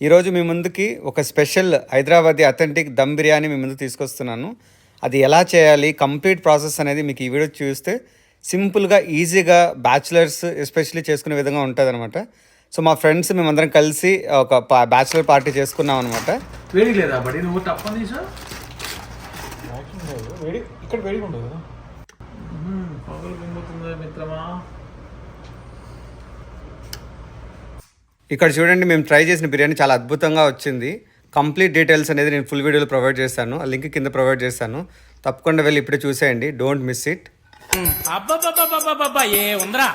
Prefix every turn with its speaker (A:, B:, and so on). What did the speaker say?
A: ఈరోజు మీ ముందుకి ఒక స్పెషల్ హైదరాబాదీ అథెంటిక్ దమ్ బిర్యానీ మీ ముందుకు తీసుకొస్తున్నాను. అది ఎలా చేయాలి, కంప్లీట్ ప్రాసెస్ అనేది మీకు ఈ వీడియో చూస్తే సింపుల్గా ఈజీగా బ్యాచులర్స్ ఎస్పెషల్లీ చేసుకునే విధంగా ఉంటుంది అనమాట. సో మా ఫ్రెండ్స్ మేమందరం కలిసి ఒక బ్యాచులర్ పార్టీ చేసుకున్నాం అనమాట.
B: వేడి లేదా బడి నువ్వు తప్పని సార్
C: వేడి ఇక్కడ వేడిగా ఉండదు కదా.
B: పగలు పొంగుతుందా మిత్రమా?
A: ఇక్కడ చూడండి, మేము ట్రై చేసిన బిర్యానీ చాలా అద్భుతంగా వచ్చింది. కంప్లీట్ డీటెయిల్స్ అనేది నేను ఫుల్ వీడియోలో ప్రొవైడ్ చేస్తాను, ఆ లింక్ కింద ప్రొవైడ్ చేస్తాను. తప్పకుండా వెళ్ళి ఇప్పుడే చూసేయండి, డోంట్ మిస్ ఇట్.
D: అబ్బా ఏ ఉందరా.